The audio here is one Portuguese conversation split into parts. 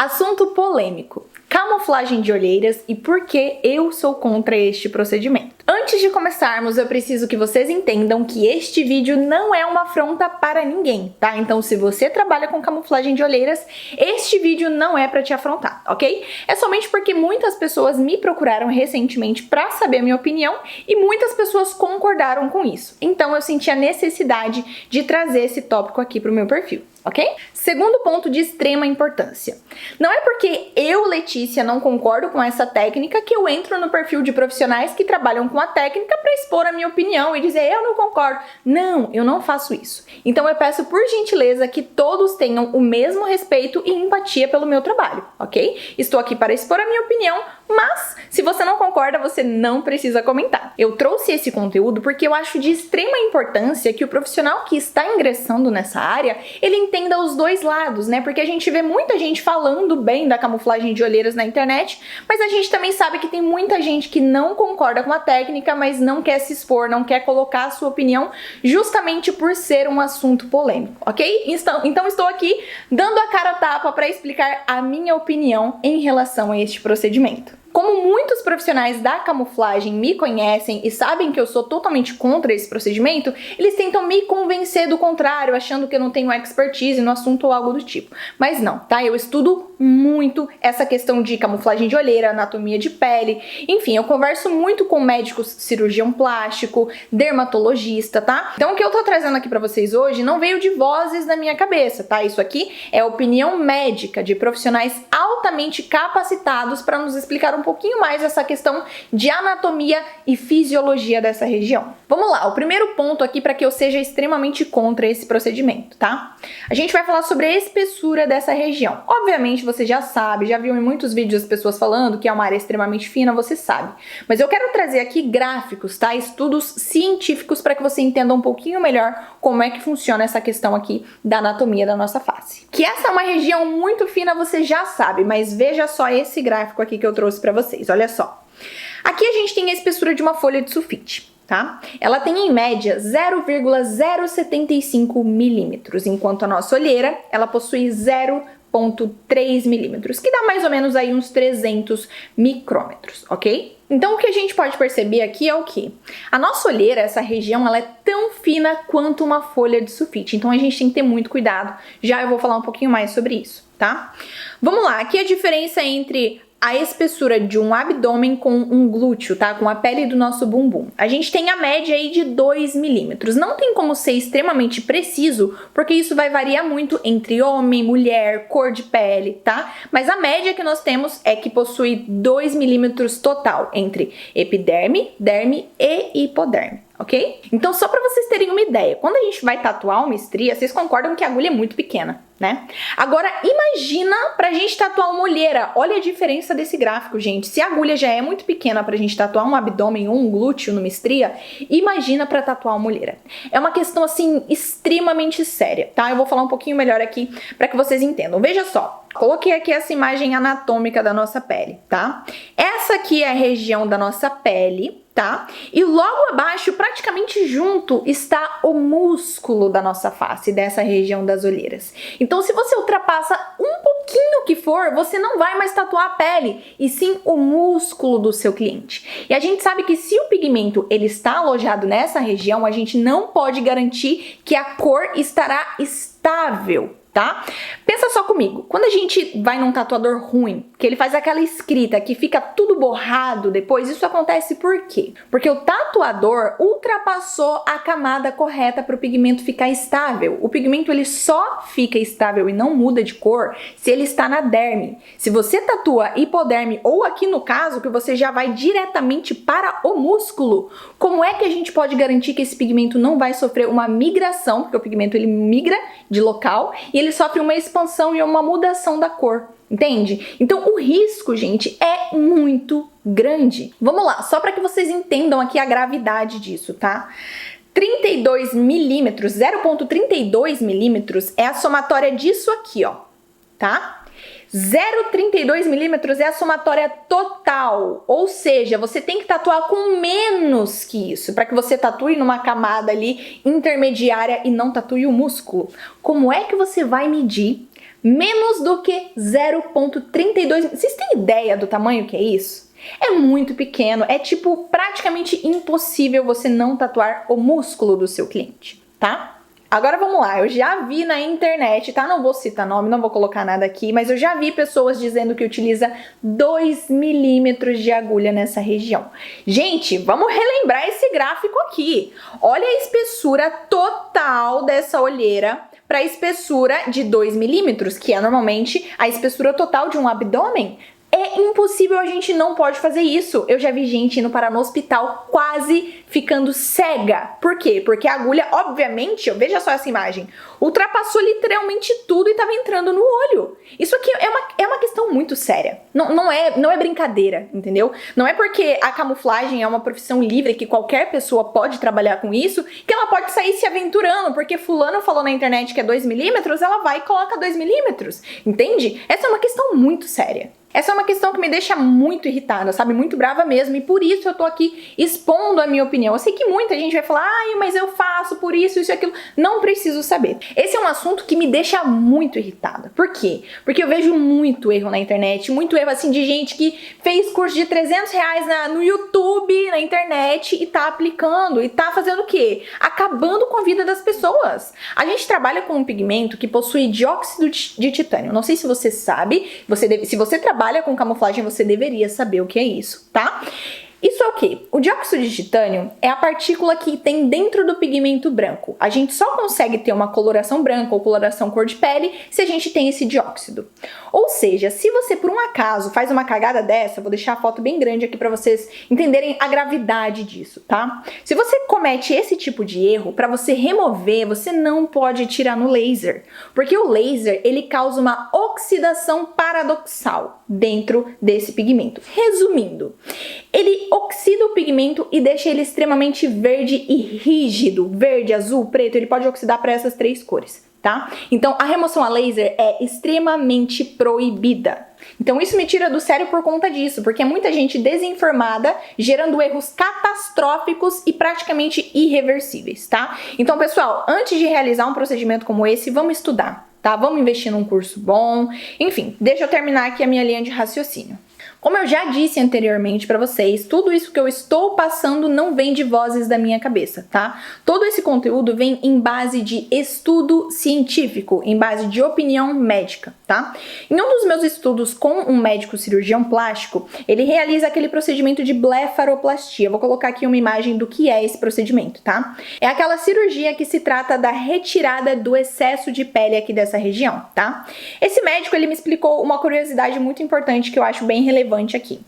Assunto polêmico: camuflagem de olheiras e por que eu sou contra este procedimento. Antes de começarmos, eu preciso que vocês entendam que este vídeo não é uma afronta para ninguém, tá? Então, se você trabalha com camuflagem de olheiras, este vídeo não é para te afrontar, ok? É somente porque muitas pessoas me procuraram recentemente para saber a minha opinião e muitas pessoas concordaram com isso. Então, eu senti a necessidade de trazer esse tópico aqui para o meu perfil. Ok? Segundo ponto de extrema importância. Não é porque eu, Letícia, não concordo com essa técnica que eu entro no perfil de profissionais que trabalham com a técnica para expor a minha opinião e dizer eu não concordo. Não, eu não faço isso. Então eu peço por gentileza que todos tenham o mesmo respeito e empatia pelo meu trabalho, ok? Estou aqui para expor a minha opinião, mas se você não concorda, você não precisa comentar. Eu trouxe esse conteúdo porque eu acho de extrema importância que o profissional que está ingressando nessa área, ele entenda os dois lados, né? Porque a gente vê muita gente falando bem da camuflagem de olheiras na internet, mas a gente também sabe que tem muita gente que não concorda com a técnica, mas não quer se expor, não quer colocar a sua opinião, justamente por ser um assunto polêmico, ok? Então estou aqui dando a cara a tapa para explicar a minha opinião em relação a este procedimento. Como muitos profissionais da camuflagem me conhecem e sabem que eu sou totalmente contra esse procedimento, eles tentam me convencer do contrário, achando que eu não tenho expertise no assunto ou algo do tipo. Mas não, tá? Eu estudo muito essa questão de camuflagem de olheira, anatomia de pele, enfim, eu converso muito com médicos, cirurgião plástico, dermatologista, tá? Então o que eu tô trazendo aqui pra vocês hoje não veio de vozes na minha cabeça, tá? Isso aqui é opinião médica de profissionais altamente capacitados para nos explicar um pouquinho mais essa questão de anatomia e fisiologia dessa região. Vamos lá, o primeiro ponto aqui para que eu seja extremamente contra esse procedimento, tá? A gente vai falar sobre a espessura dessa região. Obviamente você já sabe, já viu em muitos vídeos as pessoas falando que é uma área extremamente fina, você sabe. Mas eu quero trazer aqui gráficos, tá? Estudos científicos para que você entenda um pouquinho melhor como é que funciona essa questão aqui da anatomia da nossa face. Que essa é uma região muito fina, você já sabe, mas veja só esse gráfico aqui que eu trouxe para vocês, olha só. Aqui a gente tem a espessura de uma folha de sulfite, tá? Ela tem em média 0,075 milímetros, enquanto a nossa olheira, ela possui 0,3 milímetros, que dá mais ou menos aí uns 300 micrômetros, ok? Então o que a gente pode perceber aqui é o que? A nossa olheira, essa região, ela é tão fina quanto uma folha de sulfite, então a gente tem que ter muito cuidado, já eu vou falar um pouquinho mais sobre isso, tá? Vamos lá, aqui a diferença entre a espessura de um abdômen com um glúteo, tá? Com a pele do nosso bumbum. A gente tem a média aí de 2 milímetros. Não tem como ser extremamente preciso, porque isso vai variar muito entre homem, mulher, cor de pele, tá? Mas a média que nós temos é que possui 2 milímetros total entre epiderme, derme e hipoderme. Ok? Então, só para vocês terem uma ideia, quando a gente vai tatuar uma estria, vocês concordam que a agulha é muito pequena, né? Agora, imagina pra gente tatuar uma olheira. Olha a diferença desse gráfico, gente. Se a agulha já é muito pequena pra gente tatuar um abdômen ou um glúteo numa estria, imagina pra tatuar uma olheira. É uma questão, assim, extremamente séria, tá? Eu vou falar um pouquinho melhor aqui pra que vocês entendam. Veja só. Coloquei aqui essa imagem anatômica da nossa pele, tá? Essa aqui é a região da nossa pele, tá? E logo abaixo, praticamente junto, está o músculo da nossa face, dessa região das olheiras. Então, se você ultrapassa um pouquinho que for, você não vai mais tatuar a pele, e sim o músculo do seu cliente. E a gente sabe que se o pigmento ele está alojado nessa região, a gente não pode garantir que a cor estará estável, tá? Pensa só comigo, quando a gente vai num tatuador ruim, que ele faz aquela escrita que fica tudo borrado depois, isso acontece por quê? Porque o tatuador ultrapassou a camada correta para o pigmento ficar estável. O pigmento ele só fica estável e não muda de cor se ele está na derme. Se você tatua hipoderme ou aqui no caso que você já vai diretamente para o músculo, como é que a gente pode garantir que esse pigmento não vai sofrer uma migração, porque o pigmento ele migra de local e ele sofre uma expansão e uma mudação da cor, entende? Então o risco, gente, é muito grande. Vamos lá, só para que vocês entendam aqui a gravidade disso, tá? 32 milímetros, 0,32 milímetros é a somatória disso aqui, ó, tá? 0,32 milímetros é a somatória total, ou seja, você tem que tatuar com menos que isso, para que você tatue numa camada ali intermediária e não tatue o músculo. Como é que você vai medir Menos do que 0,32. Vocês têm ideia do tamanho que é isso? É muito pequeno, é tipo praticamente impossível você não tatuar o músculo do seu cliente, tá? Agora vamos lá, eu já vi na internet, tá? Não vou citar nome, não vou colocar nada aqui, mas eu já vi pessoas dizendo que utiliza 2 milímetros de agulha nessa região. Gente, vamos relembrar esse gráfico aqui. Olha a espessura total dessa olheira para a espessura de 2 milímetros, que é normalmente a espessura total de um abdômen. É impossível, a gente não pode fazer isso. Eu já vi gente indo parar no hospital quase ficando cega. Por quê? Porque a agulha, obviamente, veja só essa imagem, ultrapassou literalmente tudo e estava entrando no olho. Isso aqui é uma questão muito séria. Não é brincadeira, entendeu? Não é porque a camuflagem é uma profissão livre que qualquer pessoa pode trabalhar com isso, que ela pode sair se aventurando, porque fulano falou na internet que é 2 milímetros, ela vai e coloca 2 milímetros. Entende? Essa é uma questão muito séria. Essa é uma questão que me deixa muito irritada, sabe? Muito brava mesmo, e por isso eu tô aqui expondo a minha opinião. Eu sei que muita gente vai falar, ai, mas eu faço por isso e aquilo. Não preciso saber. Esse é um assunto que me deixa muito irritada. Por quê? Porque eu vejo muito erro na internet, muito erro assim de gente que fez curso de 300 reais no YouTube, na internet, e tá aplicando, e tá fazendo o quê? Acabando com a vida das pessoas. A gente trabalha com um pigmento que possui dióxido de titânio. Não sei se você sabe, se você trabalha com camuflagem, você deveria saber o que é isso, tá? Isso é o quê? O dióxido de titânio é a partícula que tem dentro do pigmento branco. A gente só consegue ter uma coloração branca ou coloração cor de pele se a gente tem esse dióxido. Ou seja, se você por um acaso faz uma cagada dessa, vou deixar a foto bem grande aqui para vocês entenderem a gravidade disso, tá? Se você comete esse tipo de erro, para você remover, você não pode tirar no laser, porque o laser ele causa uma oxidação paradoxal dentro desse pigmento. Resumindo, ele oxida o pigmento e deixa ele extremamente verde e rígido, verde, azul, preto, ele pode oxidar para essas 3 cores, tá? Então a remoção a laser é extremamente proibida. Então isso me tira do sério por conta disso, porque é muita gente desinformada, gerando erros catastróficos e praticamente irreversíveis, tá? Então pessoal, antes de realizar um procedimento como esse, vamos estudar, tá? Vamos investir num curso bom, enfim, deixa eu terminar aqui a minha linha de raciocínio. Como eu já disse anteriormente para vocês, tudo isso que eu estou passando não vem de vozes da minha cabeça, tá? Todo esse conteúdo vem em base de estudo científico, em base de opinião médica, tá? Em um dos meus estudos com um médico cirurgião plástico, ele realiza aquele procedimento de blefaroplastia. Vou colocar aqui uma imagem do que é esse procedimento, tá? É aquela cirurgia que se trata da retirada do excesso de pele aqui dessa região, tá? Esse médico, ele me explicou uma curiosidade muito importante que eu acho bem relevante aqui.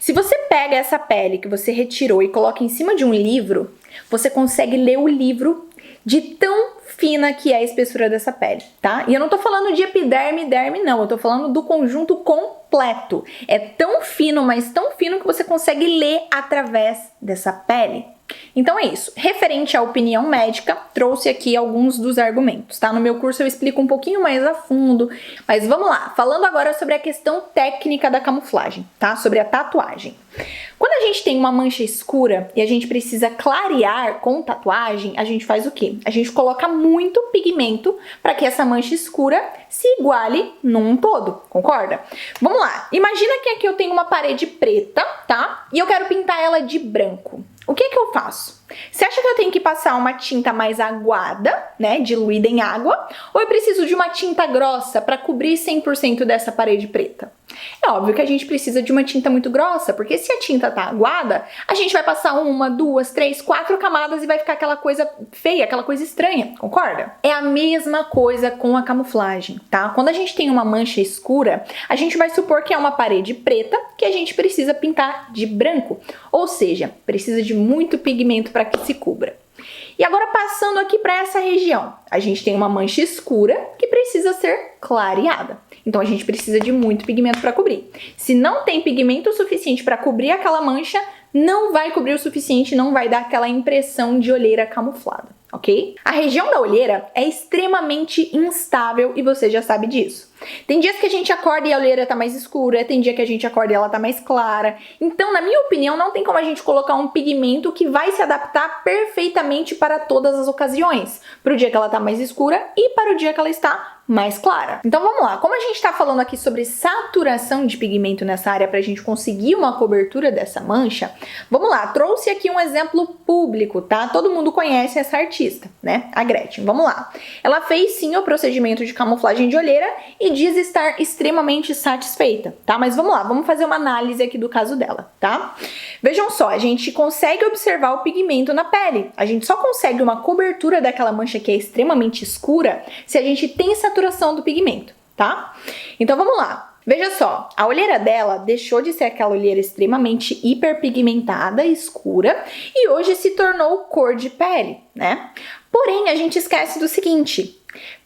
Se você pega essa pele que você retirou e coloca em cima de um livro, você consegue ler o livro de tão fina que é a espessura dessa pele, tá? E eu não tô falando de epiderme e derme, não. Eu tô falando do conjunto completo. É tão fino, mas tão fino que você consegue ler através dessa pele. Então é isso. Referente à opinião médica, trouxe aqui alguns dos argumentos, tá? No meu curso eu explico um pouquinho mais a fundo, mas vamos lá. Falando agora sobre a questão técnica da camuflagem, tá? Sobre a tatuagem. Quando a gente tem uma mancha escura e a gente precisa clarear com tatuagem, a gente faz o quê? A gente coloca muito pigmento para que essa mancha escura se iguale num todo, concorda? Vamos lá. Imagina que aqui eu tenho uma parede preta, tá? E eu quero pintar ela de branco. O que que eu faço? Você acha que eu tenho que passar uma tinta mais aguada, né, diluída em água, ou eu preciso de uma tinta grossa para cobrir 100% dessa parede preta? É óbvio que a gente precisa de uma tinta muito grossa, porque se a tinta tá aguada, a gente vai passar 1, 2, 3, 4 camadas e vai ficar aquela coisa feia, aquela coisa estranha, concorda? É a mesma coisa com a camuflagem, tá? Quando a gente tem uma mancha escura, a gente vai supor que é uma parede preta que a gente precisa pintar de branco, ou seja, precisa de muito pigmento para que se cubra. E agora passando aqui para essa região, a gente tem uma mancha escura que precisa ser clareada. Então a gente precisa de muito pigmento para cobrir. Se não tem pigmento suficiente para cobrir aquela mancha, não vai cobrir o suficiente, não vai dar aquela impressão de olheira camuflada, ok? A região da olheira é extremamente instável e você já sabe disso. Tem dias que a gente acorda e a olheira tá mais escura, tem dia que a gente acorda e ela tá mais clara. Então, na minha opinião, não tem como a gente colocar um pigmento que vai se adaptar perfeitamente para todas as ocasiões. Para o dia que ela tá mais escura e para o dia que ela está mais clara. Então vamos lá, como a gente está falando aqui sobre saturação de pigmento nessa área para a gente conseguir uma cobertura dessa mancha, vamos lá, trouxe aqui um exemplo público, tá? Todo mundo conhece essa artista, né? A Gretchen, vamos lá. Ela fez sim o procedimento de camuflagem de olheira e diz estar extremamente satisfeita, tá? Mas vamos lá, vamos fazer uma análise aqui do caso dela, tá? Vejam só, a gente consegue observar o pigmento na pele, a gente só consegue uma cobertura daquela mancha que é extremamente escura se a gente tem saturação do pigmento, tá? Então vamos lá. Veja só, a olheira dela deixou de ser aquela olheira extremamente hiperpigmentada, escura, e hoje se tornou cor de pele, né? Porém, a gente esquece do seguinte: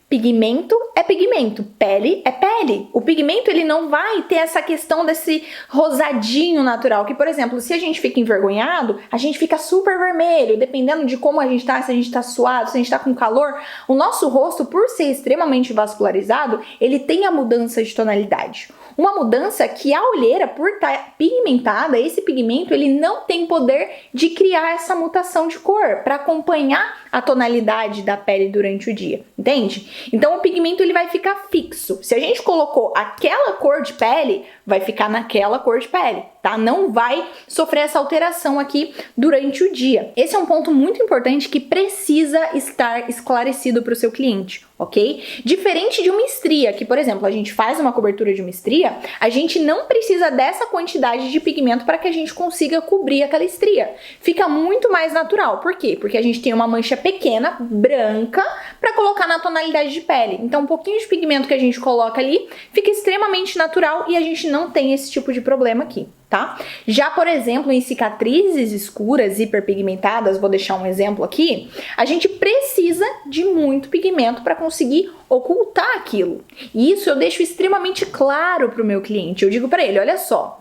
pigmento é pigmento, pele é pele. O pigmento, ele não vai ter essa questão desse rosadinho natural, que, por exemplo, se a gente fica envergonhado, a gente fica super vermelho, dependendo de como a gente tá, se a gente tá suado, se a gente tá com calor, o nosso rosto, por ser extremamente vascularizado, ele tem a mudança de tonalidade. Uma mudança que a olheira, por estar pigmentada, esse pigmento, ele não tem poder de criar essa mutação de cor para acompanhar a tonalidade da pele durante o dia, entende? Então o pigmento ele vai ficar fixo. Se a gente colocou aquela cor de pele, vai ficar naquela cor de pele, tá? Não vai sofrer essa alteração aqui durante o dia. Esse é um ponto muito importante que precisa estar esclarecido para o seu cliente, ok? Diferente de uma estria, que, por exemplo, a gente faz uma cobertura de uma estria, a gente não precisa dessa quantidade de pigmento para que a gente consiga cobrir aquela estria. Fica muito mais natural. Por quê? Porque a gente tem uma mancha pequena, branca, para colocar na tonalidade de pele. Então, um pouquinho de pigmento que a gente coloca ali fica extremamente natural e a gente não tem esse tipo de problema aqui, tá? Já, por exemplo, em cicatrizes escuras, hiperpigmentadas, vou deixar um exemplo aqui, a gente precisa de muito pigmento para conseguir ocultar aquilo. E isso eu deixo extremamente claro para o meu cliente. Eu digo para ele, olha só,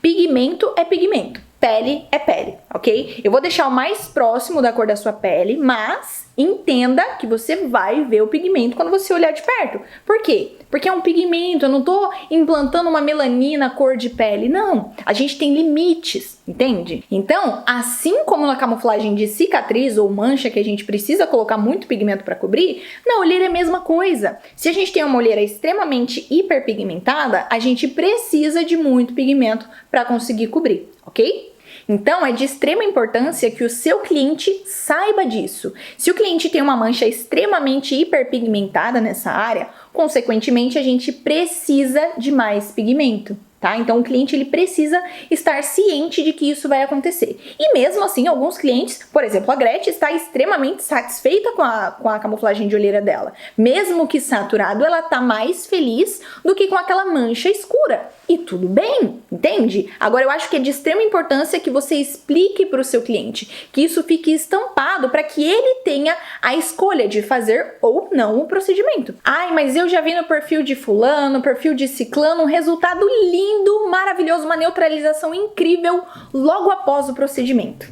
pigmento é pigmento, pele é pele, ok? Eu vou deixar o mais próximo da cor da sua pele, mas entenda que você vai ver o pigmento quando você olhar de perto. Por quê? Porque é um pigmento, eu não tô implantando uma melanina cor de pele, não. A gente tem limites, entende? Então, assim como na camuflagem de cicatriz ou mancha que a gente precisa colocar muito pigmento para cobrir, na olheira é a mesma coisa. Se a gente tem uma olheira extremamente hiperpigmentada, a gente precisa de muito pigmento para conseguir cobrir, ok? Então, é de extrema importância que o seu cliente saiba disso. Se o cliente tem uma mancha extremamente hiperpigmentada nessa área, consequentemente, a gente precisa de mais pigmento, tá? Então, o cliente ele precisa estar ciente de que isso vai acontecer. E mesmo assim, alguns clientes, por exemplo, a Gretchen está extremamente satisfeita com a camuflagem de olheira dela. Mesmo que saturado, ela está mais feliz do que com aquela mancha escura. E tudo bem, entende? Agora, eu acho que é de extrema importância que você explique para o seu cliente, que isso fique estampado para que ele tenha a escolha de fazer ou não o procedimento. Ai, mas eu já vi no perfil de fulano, no perfil de ciclano, um resultado lindo, maravilhoso, uma neutralização incrível logo após o procedimento.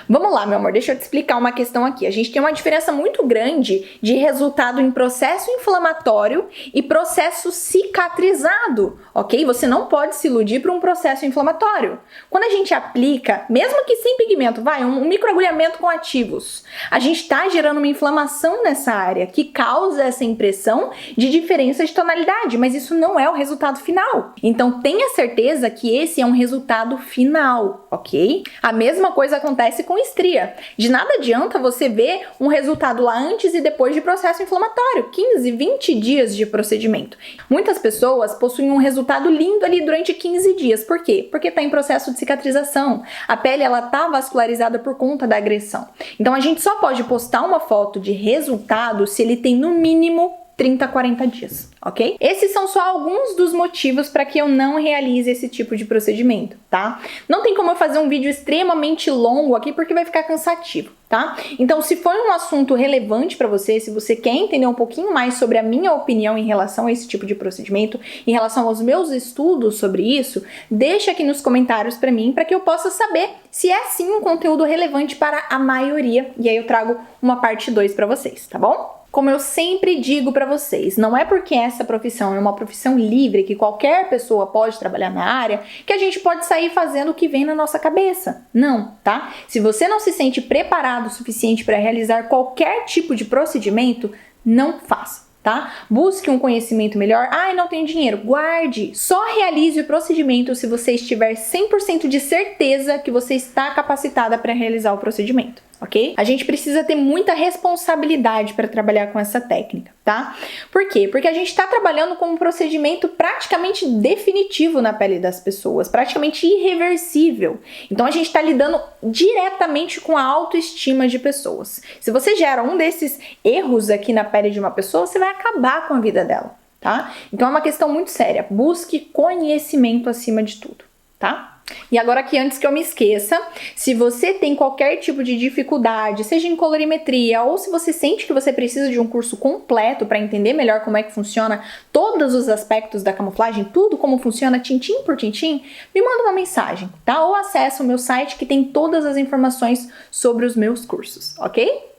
Vamos lá, meu amor, deixa eu te explicar uma questão aqui. A gente tem uma diferença muito grande de resultado em processo inflamatório e processo cicatrizado, ok? Você não pode se iludir para um processo inflamatório. Quando a gente aplica, mesmo que sem pigmento, um microagulhamento com ativos, a gente está gerando uma inflamação nessa área que causa essa impressão de diferença de tonalidade, mas isso não é o resultado final. Então tenha certeza que esse é um resultado final, ok? A mesma coisa acontece com estria. De nada adianta você ver um resultado lá antes e depois de processo inflamatório, 15, 20 dias de procedimento. Muitas pessoas possuem um resultado lindo ali durante 15 dias. Por quê? Porque está em processo de cicatrização. A pele ela tá vascularizada por conta da agressão. Então a gente só pode postar uma foto de resultado se ele tem no mínimo 30 a 40 dias, ok? Esses são só alguns dos motivos para que eu não realize esse tipo de procedimento, tá? Não tem como eu fazer um vídeo extremamente longo aqui porque vai ficar cansativo, tá? Então, se for um assunto relevante para você, se você quer entender um pouquinho mais sobre a minha opinião em relação a esse tipo de procedimento, em relação aos meus estudos sobre isso, deixa aqui nos comentários para mim, para que eu possa saber se é sim um conteúdo relevante para a maioria, e aí eu trago uma parte 2 para vocês, tá bom? Como eu sempre digo para vocês, não é porque essa profissão é uma profissão livre, que qualquer pessoa pode trabalhar na área, que a gente pode sair fazendo o que vem na nossa cabeça. Não, tá? Se você não se sente preparado o suficiente para realizar qualquer tipo de procedimento, não faça. tá? Busque um conhecimento melhor. Ai, não tenho dinheiro. Guarde. Só realize o procedimento se você estiver 100% de certeza que você está capacitada para realizar o procedimento, ok? A gente precisa ter muita responsabilidade para trabalhar com essa técnica, tá? Por quê? Porque a gente está trabalhando com um procedimento praticamente definitivo na pele das pessoas, praticamente irreversível. Então a gente está lidando diretamente com a autoestima de pessoas. Se você gera um desses erros aqui na pele de uma pessoa, você vai acabar com a vida dela, tá? Então é uma questão muito séria. Busque conhecimento acima de tudo, tá? E agora aqui, antes que eu me esqueça, se você tem qualquer tipo de dificuldade, seja em colorimetria, ou se você sente que você precisa de um curso completo para entender melhor como é que funciona todos os aspectos da camuflagem, tudo como funciona tintim por tintim, me manda uma mensagem, tá? Ou acessa o meu site que tem todas as informações sobre os meus cursos, ok?